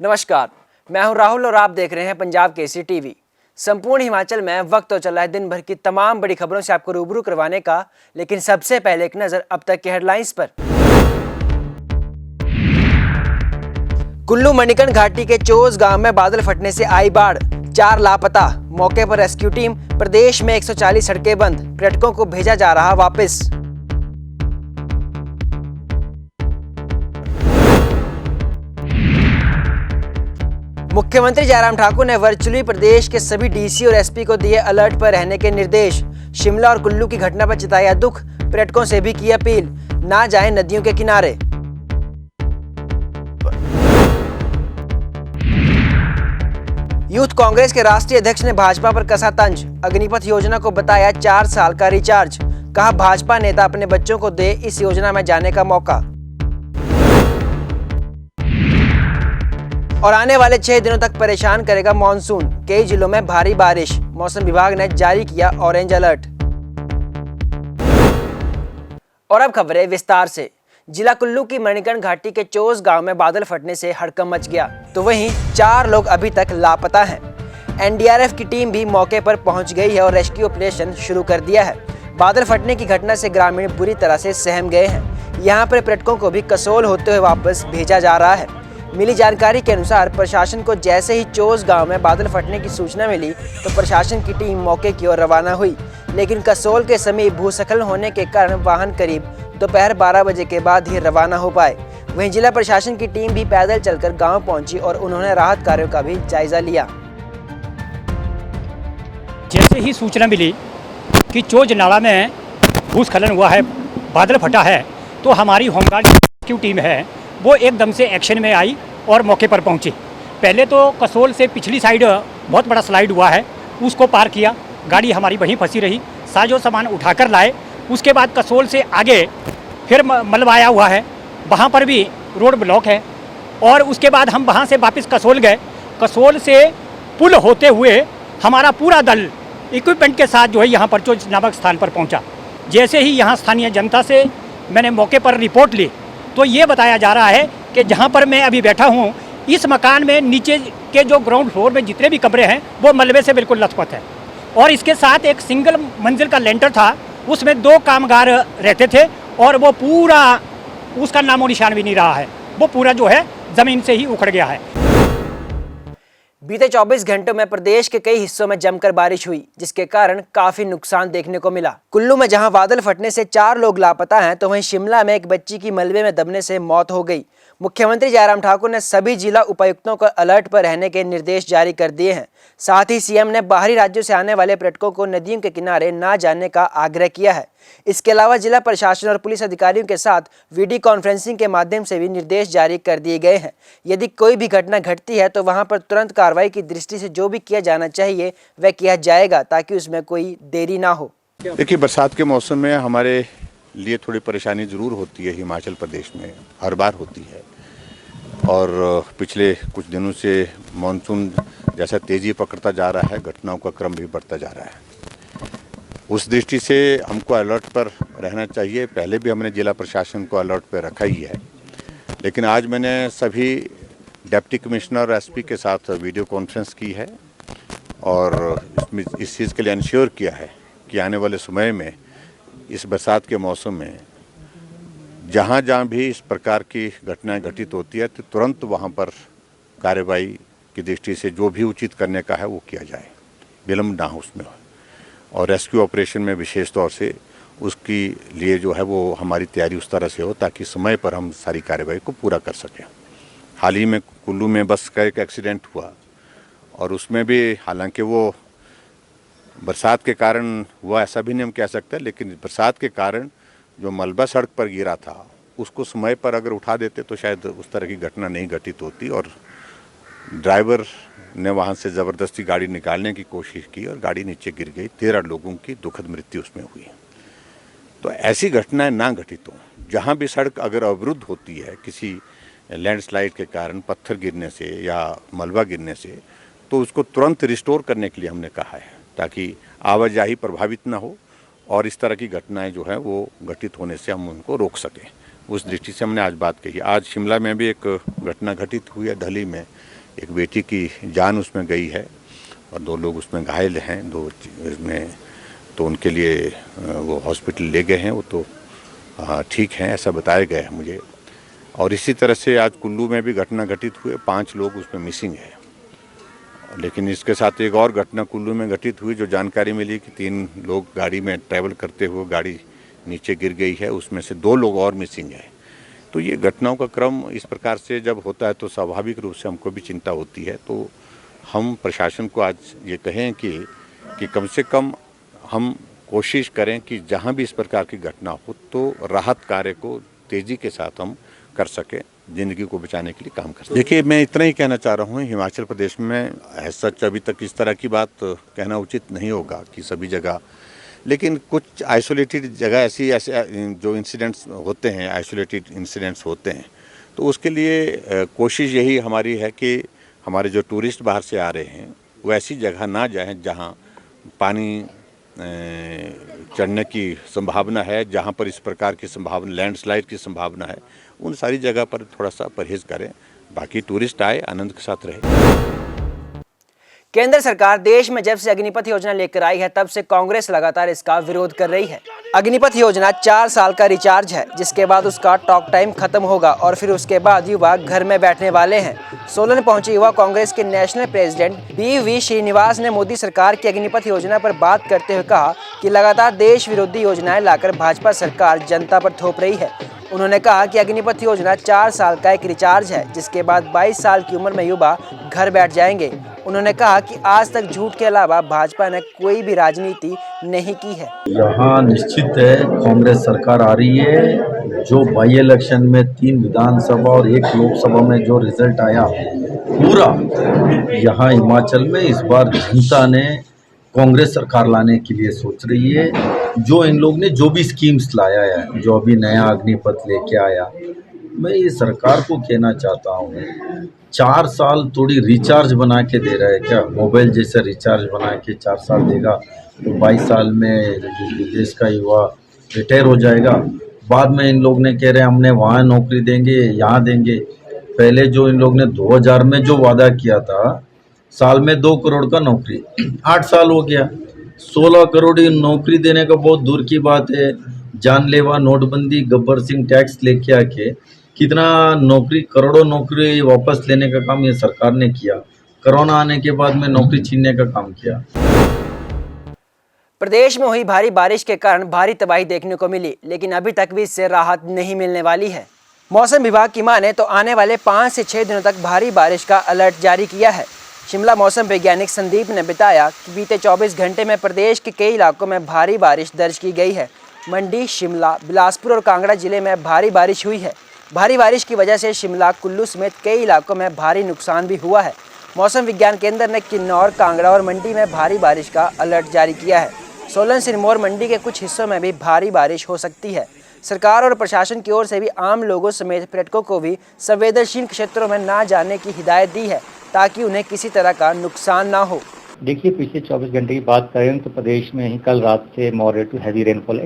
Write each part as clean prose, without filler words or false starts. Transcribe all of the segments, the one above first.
नमस्कार, मैं हूं राहुल और आप देख रहे हैं पंजाब केसरी टीवी। संपूर्ण हिमाचल में वक्त तो चला है दिन भर की तमाम बड़ी खबरों से आपको रूबरू करवाने का, लेकिन सबसे पहले एक नजर अब तक की हेडलाइंस पर। कुल्लू मणिकर्ण घाटी के चोज गांव में बादल फटने से आई बाढ़, 4 लापता। मौके पर रेस्क्यू टीम। प्रदेश में 140 सड़कें बंद, पर्यटकों को भेजा जा रहा वापस। मुख्यमंत्री जयराम ठाकुर ने वर्चुअली प्रदेश के सभी डीसी और एसपी को दिए अलर्ट पर रहने के निर्देश। शिमला और कुल्लू की घटना पर जताया दुख, पर्यटकों से भी की अपील, ना जाएं नदियों के किनारे। यूथ कांग्रेस के राष्ट्रीय अध्यक्ष ने भाजपा पर कसा तंज, अग्निपथ योजना को बताया 4 साल का रिचार्ज। कहा भाजपा नेता अपने बच्चों को दे इस योजना में जाने का मौका। और आने वाले 6 दिनों तक परेशान करेगा मॉनसून, कई जिलों में भारी बारिश। मौसम विभाग ने जारी किया ऑरेंज अलर्ट। और अब खबरें विस्तार से। जिला कुल्लू की मणिकर्ण घाटी के चोज गांव में बादल फटने से हड़कंप मच गया, तो वहीं 4 लोग अभी तक लापता हैं। एनडीआरएफ की टीम भी मौके पर पहुंच गई है और रेस्क्यू ऑपरेशन शुरू कर दिया है। बादल फटने की घटना से ग्रामीण बुरी तरह से सहम गए हैं। यहाँ पर पर्यटकों को भी कसोल होते हुए वापस भेजा जा रहा है। मिली जानकारी के अनुसार प्रशासन को जैसे ही चोज गांव में बादल फटने की सूचना मिली तो प्रशासन की टीम मौके की ओर रवाना हुई, लेकिन कसोल के समीप भूस्खलन होने के कारण वाहन करीब दोपहर 12 बजे के बाद ही रवाना हो पाए। वहीं जिला प्रशासन की टीम भी पैदल चलकर गांव पहुंची और उन्होंने राहत कार्यों का भी जायजा लिया। जैसे ही सूचना मिली कि चोज नाला में भूस्खलन हुआ है, बादल फटा है, तो हमारी होमगार्ड रेस्क्यू टीम है वो एकदम से एक्शन में आई और मौके पर पहुंची। पहले तो कसोल से पिछली साइड बहुत बड़ा स्लाइड हुआ है, उसको पार किया, गाड़ी हमारी वहीं फंसी रही, साजो सामान उठाकर लाए। उसके बाद कसोल से आगे फिर मलबा आया हुआ है, वहाँ पर भी रोड ब्लॉक है। और उसके बाद हम वहाँ से वापस कसोल गए। कसोल से पुल होते हुए हमारा पूरा दल इक्विपमेंट के साथ जो है यहाँ पर चोज नामक स्थान पर पहुँचा। जैसे ही यहाँ स्थानीय जनता से मैंने मौके पर रिपोर्ट ली तो ये बताया जा रहा है कि जहाँ पर मैं अभी बैठा हूँ, इस मकान में नीचे के जो ग्राउंड फ्लोर में जितने भी कमरे हैं वो मलबे से बिल्कुल लथपथ है। और इसके साथ एक सिंगल मंजिल का लेंटर था, उसमें 2 कामगार रहते थे और वो पूरा उसका नामो निशान भी नहीं रहा है, वो पूरा जो है ज़मीन से ही उखड़ गया है। बीते 24 घंटों में प्रदेश के कई हिस्सों में जमकर बारिश हुई, जिसके कारण काफी नुकसान देखने को मिला। कुल्लू में जहां बादल फटने से 4 लोग लापता हैं, तो वहीं शिमला में एक बच्ची की मलबे में दबने से मौत हो गई। मुख्यमंत्री जयराम ठाकुर ने सभी जिला उपायुक्तों को अलर्ट पर रहने के निर्देश जारी कर दिए हैं। साथ ही सीएम ने बाहरी राज्यों से आने वाले पर्यटकों को नदियों के किनारे न जाने का आग्रह किया है। इसके अलावा जिला प्रशासन और पुलिस अधिकारियों के साथ वीडियो कॉन्फ्रेंसिंग के माध्यम से भी निर्देश जारी कर दिए गए हैं। यदि कोई भी घटना घटती है तो वहां पर तुरंत कार्रवाई की दृष्टि से जो भी किया जाना चाहिए वह किया जाएगा, ताकि उसमें कोई देरी ना हो। देखिए, बरसात के मौसम में हमारे लिए थोड़ी परेशानी ज़रूर होती है। हिमाचल प्रदेश में हर बार होती है और पिछले कुछ दिनों से मानसून जैसा तेज़ी पकड़ता जा रहा है, घटनाओं का क्रम भी बढ़ता जा रहा है। उस दृष्टि से हमको अलर्ट पर रहना चाहिए। पहले भी हमने जिला प्रशासन को अलर्ट पर रखा ही है, लेकिन आज मैंने सभी डिप्टी कमिश्नर और एसपी के साथ वीडियो कॉन्फ्रेंस की है और इस चीज़ के लिए इंश्योर किया है कि आने वाले समय में इस बरसात के मौसम में जहाँ जहाँ भी इस प्रकार की घटनाएं घटित होती है तो तुरंत वहाँ पर कार्रवाई की दृष्टि से जो भी उचित करने का है वो किया जाए, विलम्ब ना हो उसमें। और रेस्क्यू ऑपरेशन में विशेष तौर से उसकी लिए जो है वो हमारी तैयारी उस तरह से हो ताकि समय पर हम सारी कार्रवाई को पूरा कर सकें। हाल ही में कुल्लू में बस का एक एक्सीडेंट हुआ और उसमें भी हालांकि वो बरसात के कारण हुआ ऐसा भी नहीं हम कह सकते, लेकिन बरसात के कारण जो मलबा सड़क पर गिरा था उसको समय पर अगर उठा देते तो शायद उस तरह की घटना नहीं घटित होती। और ड्राइवर ने वहाँ से ज़बरदस्ती गाड़ी निकालने की कोशिश की और गाड़ी नीचे गिर गई। 13 लोगों की दुखद मृत्यु उसमें हुई। तो ऐसी घटनाएं ना घटित हों। जहाँ भी सड़क अगर अवरुद्ध होती है किसी लैंडस्लाइड के कारण, पत्थर गिरने से या मलबा गिरने से, तो उसको तुरंत रिस्टोर करने के लिए हमने कहा है ताकि आवाजाही प्रभावित ना हो और इस तरह की घटनाएं जो है वो घटित होने से हम उनको रोक सकें। उस दृष्टि से हमने आज बात कही। आज शिमला में भी एक घटना घटित हुई है, ढली में एक बेटी की जान उसमें गई है और 2 लोग उसमें घायल हैं, 2 इसमें, तो उनके लिए वो हॉस्पिटल ले गए हैं, वो तो ठीक हैं ऐसा बताया गया है मुझे। और इसी तरह से आज कुल्लू में भी घटना घटित हुए, 5 लोग उसमें मिसिंग है। लेकिन इसके साथ एक और घटना कुल्लू में घटित हुई जो जानकारी मिली कि 3 लोग गाड़ी में ट्रैवल करते हुए गाड़ी नीचे गिर गई है, उसमें से 2 लोग और मिसिंग है। तो ये घटनाओं का क्रम इस प्रकार से जब होता है तो स्वाभाविक रूप से हमको भी चिंता होती है। तो हम प्रशासन को आज ये कहें कि कम से कम हम कोशिश करें कि जहाँ भी इस प्रकार की घटना हो तो राहत कार्य को तेज़ी के साथ हम कर सकें, ज़िंदगी को बचाने के लिए काम कर सकें। देखिए, मैं इतना ही कहना चाह रहा हूँ, हिमाचल प्रदेश में सच अभी तक इस तरह की बात कहना उचित नहीं होगा कि सभी जगह, लेकिन कुछ आइसोलेटेड जगह ऐसे जो इंसिडेंट्स होते हैं, आइसोलेटेड इंसिडेंट्स होते हैं, तो उसके लिए कोशिश यही हमारी है कि हमारे जो टूरिस्ट बाहर से आ रहे हैं वो ऐसी जगह ना जाएं जहां पानी चढ़ने की संभावना है, जहां पर इस प्रकार की संभावना, लैंडस्लाइड की संभावना है, उन सारी जगह पर थोड़ा सा परहेज करें। बाकी टूरिस्ट आए, आनंद के साथ रहे। केंद्र सरकार देश में जब से अग्निपथ योजना लेकर आई है तब से कांग्रेस लगातार इसका विरोध कर रही है। अग्निपथ योजना 4 साल का रिचार्ज है, जिसके बाद उसका टॉक टाइम खत्म होगा और फिर उसके बाद युवा घर में बैठने वाले हैं। सोलन पहुंचे युवा कांग्रेस के नेशनल प्रेसिडेंट BV श्रीनिवास ने मोदी सरकार की अग्निपथ योजना पर बात करते हुए कहा कि लगातार देश विरोधी योजनाएं लाकर भाजपा सरकार जनता पर थोप रही है। उन्होंने कहा कि अग्निपथ योजना 4 साल का एक रिचार्ज है, जिसके बाद 22 साल की उम्र में युवा घर बैठ जाएंगे। उन्होंने कहा कि आज तक झूठ के अलावा भाजपा ने कोई भी राजनीति नहीं की है। यहाँ निश्चित है कांग्रेस सरकार आ रही है। जो बाई इलेक्शन में 3 विधानसभा और 1 लोकसभा में जो रिजल्ट आया पूरा यहाँ हिमाचल में, इस बार जनता ने कांग्रेस सरकार लाने के लिए सोच रही है। जो इन लोग ने जो भी स्कीम्स लाया है, जो अभी नया अग्निपथ लेके आया, मैं ये सरकार को कहना चाहता हूँ 4 साल थोड़ी रिचार्ज बना के दे रहा है क्या? मोबाइल जैसे रिचार्ज बना के 4 साल देगा तो 22 साल में देश का युवा रिटायर हो जाएगा। बाद में इन लोग ने कह रहे हैं हमने वहाँ नौकरी देंगे, यहाँ देंगे। पहले जो इन लोग ने 2000 में जो वादा किया था, साल में 2 करोड़ का नौकरी, 8 साल हो गया, 16 करोड़ नौकरी देने का बहुत दूर की बात है। जानलेवा नोटबंदी, गब्बर सिंह टैक्स लेके आके कितना नौकरी, करोड़ों नौकरी वापस लेने का काम ये सरकार ने किया। कोरोना आने के बाद में नौकरी छीनने का काम किया। प्रदेश में हुई भारी बारिश के कारण भारी तबाही देखने को मिली, लेकिन अभी तक भी इससे राहत नहीं मिलने वाली है। मौसम विभाग की माने तो आने वाले 5 से 6 दिनों तक भारी बारिश का अलर्ट जारी किया है। शिमला मौसम वैज्ञानिक संदीप ने बताया कि बीते 24 घंटे में प्रदेश के कई इलाकों में भारी बारिश दर्ज की गई है। मंडी, शिमला, बिलासपुर और कांगड़ा जिले में भारी बारिश हुई है। भारी बारिश की वजह से शिमला, कुल्लू समेत कई इलाकों में भारी नुकसान भी हुआ है। मौसम विज्ञान केंद्र ने किन्नौर, कांगड़ा और मंडी में भारी बारिश का अलर्ट जारी किया है। सोलन, सिरमौर, मंडी के कुछ हिस्सों में भी भारी बारिश हो सकती है। सरकार और प्रशासन की ओर से भी आम लोगों समेत पर्यटकों को भी संवेदनशील क्षेत्रों में ना जाने की हिदायत दी है, ताकि उन्हें किसी तरह का नुकसान ना हो। देखिए, पिछले 24 घंटे की बात करें तो प्रदेश में ही कल रात से moderate to heavy rainfall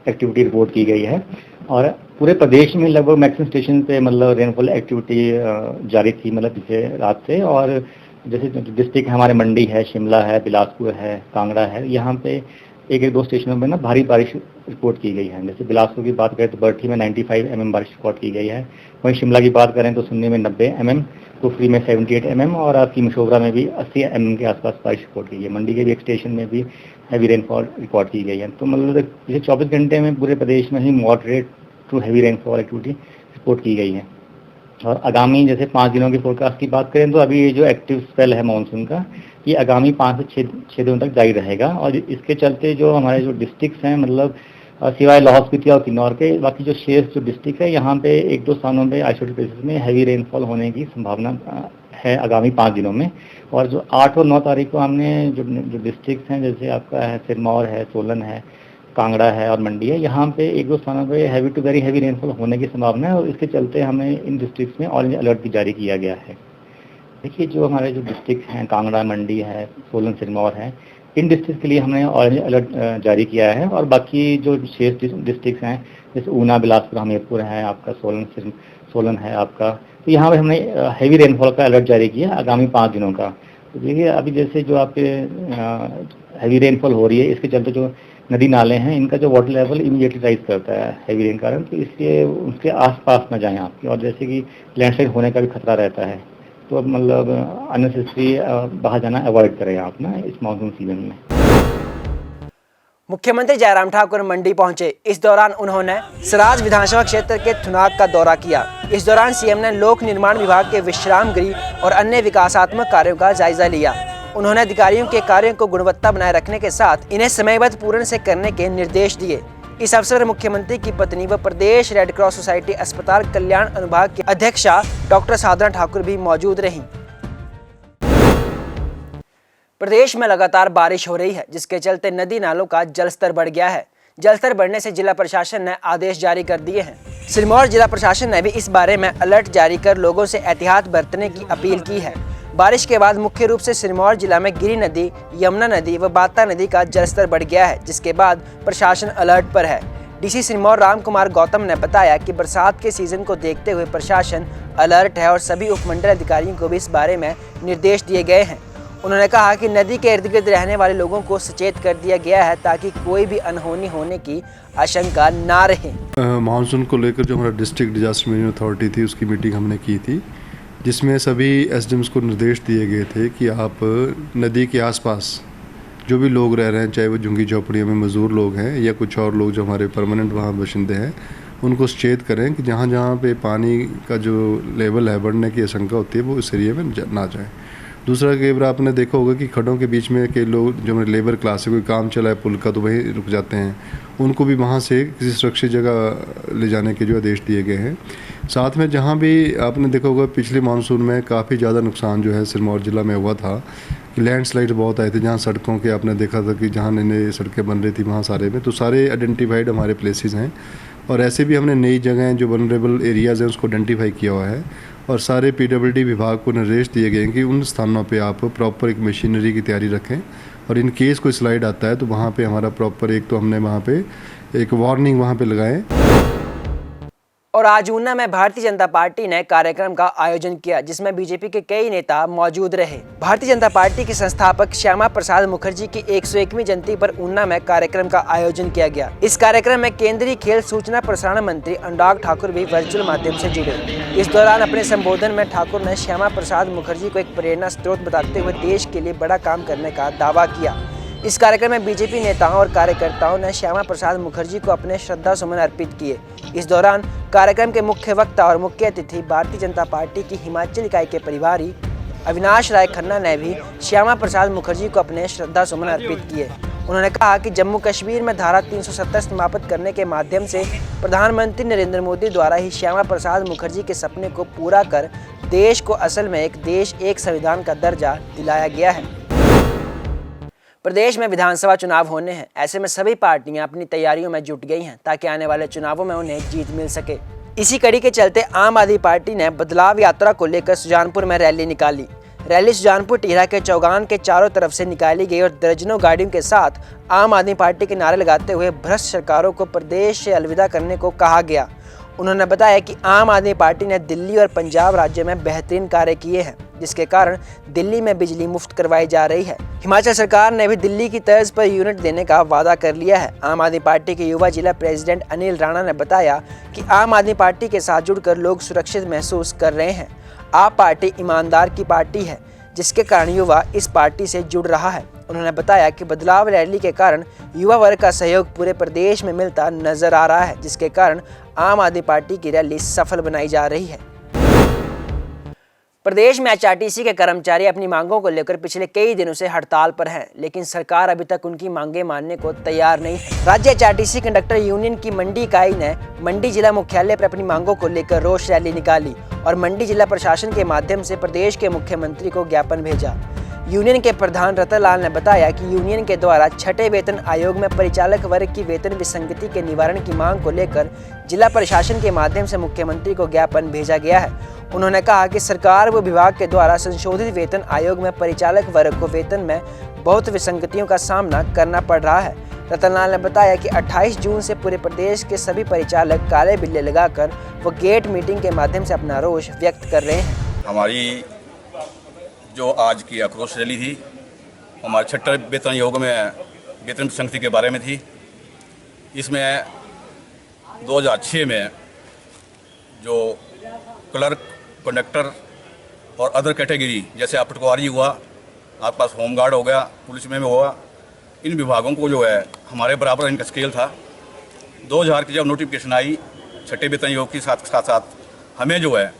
activity report की गई है और पूरे प्रदेश में लगभग मैक्सिमम स्टेशन पे मतलब रेनफॉल एक्टिविटी जारी थी मतलब पिछले रात से। और जैसे डिस्ट्रिक्ट हमारे मंडी है, शिमला है, बिलासपुर है, कांगड़ा है, यहाँ पे 1-2 स्टेशनों में ना भारी बारिश रिपोर्ट की गई है। जैसे बिलासपुर की बात करें तो बरठी में 95 mm बारिश रिकॉर्ड की गई है। वहीं शिमला की बात करें तो सुन्नी में 90 mm, कुफरी में 78 mm और आपकी मशोबरा में भी 80 mm के आसपास बारिश रिकॉर्ड की गई है। मंडी के भी एक स्टेशन में भी हैवी रेनफॉल रिकॉर्ड की गई है। तो मतलब पिछले 24 घंटे में पूरे प्रदेश में ही moderate to heavy rainfall activity report की गई है। और आगामी जैसे 5 दिनों की फोरकास्ट की बात करें तो अभी ये जो एक्टिव स्पेल है मानसून का, ये आगामी 5 से 6 दिनों तक जारी रहेगा। और इसके चलते जो हमारे जो डिस्ट्रिक्ट्स हैं मतलब सिवाय लाहौल स्पीति और किन्नौर के, बाकी जो शेष जो डिस्ट्रिक्ट है यहाँ पे 1-2 स्थानों पे आइसोलेटेड प्लेसेस में हैवी रेनफॉल होने की संभावना है आगामी 5 दिनों में। और जो 8 और 9 तारीख को हमने जो डिस्ट्रिक्ट हैं जैसे आपका है सिरमौर है, सोलन है, कांगड़ा है और मंडी है, यहाँ पे 1-2 स्थानों पे heavy to very heavy rainfall होने की संभावना है। और इसके चलते हमें इन डिस्ट्रिक्ट्स में ऑरेंज अलर्ट भी जारी किया गया है। देखिए, जो हमारे जो डिस्ट्रिक्ट हैं कांगड़ा, मंडी है, सोलन, सिरमौर है, इन डिस्ट्रिक्ट के लिए हमने ऑरेंज अलर्ट जारी किया है और बाकी जो शेष डिस्ट्रिक्ट हैं जैसे ऊना, बिलासपुर, हमीरपुर है आपका, सोलन है आपका, तो यहाँ पे हमने हैवी रेनफॉल का अलर्ट जारी किया आगामी 5 दिनों का। तो देखिए अभी जैसे जो आपके हैवी रेनफॉल हो रही है, इसके चलते जो नदी नाले हैं इनका जो वाटर लेवल इमीडिएटली राइज करता है हैवी रेन कारण, तो इसलिए उसके आसपास न जाएं आपकी, और जैसे कि लैंडस्लाइड होने का भी खतरा रहता है, तो अब मतलब अननेसेसरी बाहर जाना अवॉइड करें आप ना इस मानसून सीजन में। मुख्यमंत्री जयराम ठाकुर मंडी पहुंचे। इस दौरान उन्होंने सराज विधानसभा क्षेत्र के थुनाग का दौरा किया। इस दौरान सीएम ने लोक निर्माण विभाग के विश्राम गृह और अन्य विकासात्मक कार्यों का जायजा लिया। उन्होंने अधिकारियों के कार्यों को गुणवत्ता बनाए रखने के साथ इन्हें समयबद्ध पूर्ण से करने के निर्देश दिए। इस अवसर पर मुख्यमंत्री की पत्नी व प्रदेश रेड क्रॉस सोसाइटी अस्पताल कल्याण अनुभाग की अध्यक्षा डॉक्टर साधना ठाकुर भी मौजूद रहीं। प्रदेश में लगातार बारिश हो रही है, जिसके चलते नदी नालों का जलस्तर बढ़ गया है। जलस्तर बढ़ने से जिला प्रशासन ने आदेश जारी कर दिए हैं। सिरमौर जिला प्रशासन ने भी इस बारे में अलर्ट जारी कर लोगों से एहतियात बरतने की अपील की है। बारिश के बाद मुख्य रूप से सिरमौर जिला में गिरी नदी, यमुना नदी व बाता नदी का जलस्तर बढ़ गया है, जिसके बाद प्रशासन अलर्ट पर है। डीसी सिरमौर राम कुमार गौतम ने बताया कि बरसात के सीजन को देखते हुए प्रशासन अलर्ट है और सभी उपमंडल अधिकारियों को भी इस बारे में निर्देश दिए गए हैं। उन्होंने कहा कि नदी के इर्द गिर्द रहने वाले लोगों को सचेत कर दिया गया है ताकि कोई भी अनहोनी होने की आशंका ना रहे। मानसून को लेकर जो हमारा डिस्ट्रिक्ट डिजास्टर मैनेजमेंट अथॉरिटी थी उसकी मीटिंग हमने की थी, जिसमें सभी एसडीएम्स को निर्देश दिए गए थे कि आप नदी के आसपास जो भी लोग रह रहे हैं, चाहे वो झुग्गी झोपड़ियों में मजदूर लोग हैं या कुछ और लोग जो हमारे परमानेंट वहाँ बाशिंदे हैं, उनको सचेत करें कि जहाँ जहाँ पे पानी का जो लेवल है बढ़ने की आशंका होती है वो इस एरिया में ना जाए। दूसरा, कई बार आपने देखा होगा कि खड्डों के बीच में कई लोग जो हमारे लेबर क्लास है, कोई काम चला है पुल का तो वहीं रुक जाते हैं, उनको भी वहाँ से किसी सुरक्षित जगह ले जाने के जो आदेश दिए गए हैं। साथ में जहाँ भी आपने देखा होगा पिछले मानसून में काफ़ी ज़्यादा नुकसान जो है सिरमौर ज़िला में हुआ था कि लैंडस्लाइड बहुत आए थे, जहाँ सड़कों के आपने देखा था कि जहाँ नई नई सड़कें बन रही थी वहाँ सारे में, तो सारे आइडेंटिफाइड हमारे प्लेसेस हैं और ऐसे भी हमने नई जगहें जो वनरेबल एरियाज़ हैं उसको आइडेंटिफाई किया हुआ है और सारे पीडब्ल्यूडी विभाग को निर्देश दिए गए हैं कि उन स्थानों पे आप प्रॉपर एक मशीनरी की तैयारी रखें और इन केस कोई स्लाइड आता है तो वहाँ पे हमारा प्रॉपर एक तो हमने वहाँ पे एक वार्निंग वहाँ पे लगाएं। और आज ऊना में भारतीय जनता पार्टी ने कार्यक्रम का आयोजन किया, जिसमें बीजेपी के कई नेता मौजूद रहे। भारतीय जनता पार्टी के संस्थापक श्यामा प्रसाद मुखर्जी की 101वीं जयंती पर ऊना में कार्यक्रम का आयोजन किया गया। इस कार्यक्रम में केंद्रीय खेल सूचना प्रसारण मंत्री अनुराग ठाकुर भी वर्चुअल माध्यम से जुड़े। इस दौरान अपने संबोधन में ठाकुर ने श्यामा प्रसाद मुखर्जी को एक प्रेरणा स्रोत बताते हुए देश के लिए बड़ा काम करने का दावा किया। इस कार्यक्रम में बीजेपी नेताओं और कार्यकर्ताओं ने श्यामा प्रसाद मुखर्जी को अपने श्रद्धा सुमन अर्पित किए। इस दौरान कार्यक्रम के मुख्य वक्ता और मुख्य अतिथि भारतीय जनता पार्टी की हिमाचल इकाई के प्रभारी अविनाश राय खन्ना ने भी श्यामा प्रसाद मुखर्जी को अपने श्रद्धा सुमन अर्पित किए। उन्होंने कहा कि जम्मू कश्मीर में धारा 370 समाप्त करने के माध्यम से प्रधानमंत्री नरेंद्र मोदी द्वारा ही श्यामा प्रसाद मुखर्जी के सपने को पूरा कर देश को असल में एक देश एक संविधान का दर्जा दिलाया गया है। प्रदेश में विधानसभा चुनाव होने हैं, ऐसे में सभी पार्टियां अपनी तैयारियों में जुट गई हैं ताकि आने वाले चुनावों में उन्हें जीत मिल सके। इसी कड़ी के चलते आम आदमी पार्टी ने बदलाव यात्रा को लेकर सुजानपुर में रैली निकाली। रैली सुजानपुर टिहरा के चौगान के चारों तरफ से निकाली गई और दर्जनों गाड़ियों के साथ आम आदमी पार्टी के नारे लगाते हुए भ्रष्ट सरकारों को प्रदेश से अलविदा करने को कहा गया। उन्होंने बताया कि आम आदमी पार्टी ने दिल्ली और पंजाब राज्य में बेहतरीन कार्य किए हैं, जिसके कारण दिल्ली में बिजली मुफ्त करवाई जा रही है। हिमाचल सरकार ने भी दिल्ली की तर्ज पर यूनिट देने का वादा कर लिया है। आम आदमी पार्टी के युवा जिला प्रेसिडेंट अनिल राणा ने बताया कि आम आदमी पार्टी के साथ जुड़कर लोग सुरक्षित महसूस कर रहे हैं। आप पार्टी ईमानदार की पार्टी है, जिसके कारण युवा इस पार्टी से जुड़ रहा है। उन्होंने बताया कि बदलाव रैली के कारण युवा वर्ग का सहयोग पूरे प्रदेश में मिलता नजर आ रहा है, जिसके कारण आम आदमी पार्टी की रैली सफल बनाई जा रही है। प्रदेश में एचआरटीसी के कर्मचारी अपनी मांगों को लेकर पिछले कई दिनों से हड़ताल पर हैं, लेकिन सरकार अभी तक उनकी मांगें मानने को तैयार नहीं है। राज्य एचआरटीसी कंडक्टर यूनियन की मंडी इकाई ने मंडी जिला मुख्यालय पर अपनी मांगों को लेकर रोष रैली निकाली और मंडी जिला प्रशासन के माध्यम से प्रदेश के मुख्यमंत्री को ज्ञापन भेजा। यूनियन के प्रधान रतन लाल ने बताया कि यूनियन के द्वारा छठे वेतन आयोग में परिचालक वर्ग की वेतन विसंगति के निवारण की मांग को लेकर जिला प्रशासन के माध्यम से मुख्यमंत्री को ज्ञापन भेजा गया है। उन्होंने कहा कि सरकार व विभाग के द्वारा संशोधित वेतन आयोग में परिचालक वर्ग को वेतन में बहुत विसंगतियों का सामना करना पड़ रहा है। रतन लाल ने बताया कि 28 जून से पूरे प्रदेश के सभी परिचालक काले बिल्ले लगाकर वो गेट मीटिंग के माध्यम से अपना रोष व्यक्त कर रहे हैं। हमारी जो आज की आक्रोश रैली थी हमारे छठे वेतन आयोग में वेतन विसंगति के बारे में थी। इसमें 2006 में जो क्लर्क, कंडक्टर और अदर कैटेगरी जैसे आप पटवारी हुआ, आपके पास होमगार्ड हो गया, पुलिस में हुआ, इन विभागों को जो है हमारे बराबर इनका स्केल था। 2000 की जब नोटिफिकेशन आई छठे वेतन आयोग के साथ हमें जो है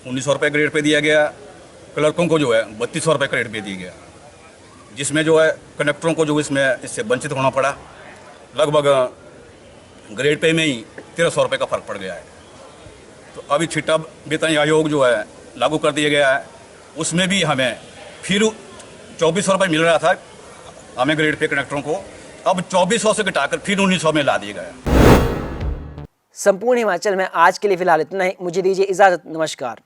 1900 रुपये ग्रेड पे दिया गया, क्लर्कों को जो है 3200 रुपये ग्रेड पे दिया गया, जिसमें जो है कंडक्टरों को जो इससे वंचित होना पड़ा। लगभग ग्रेड पे में ही 1300 रुपये का फ़र्क पड़ गया है। तो अभी छठा वेतन आयोग जो है लागू कर दिया गया है, उसमें भी हमें फिर 2400 रुपये मिल रहा था हमें ग्रेड पे कंडक्टरों को, अब 2400 से घटाकर फिर 1900 में ला दिया गया। संपूर्ण हिमाचल में आज के लिए फिलहाल इतना ही। मुझे दीजिए इजाजत। नमस्कार।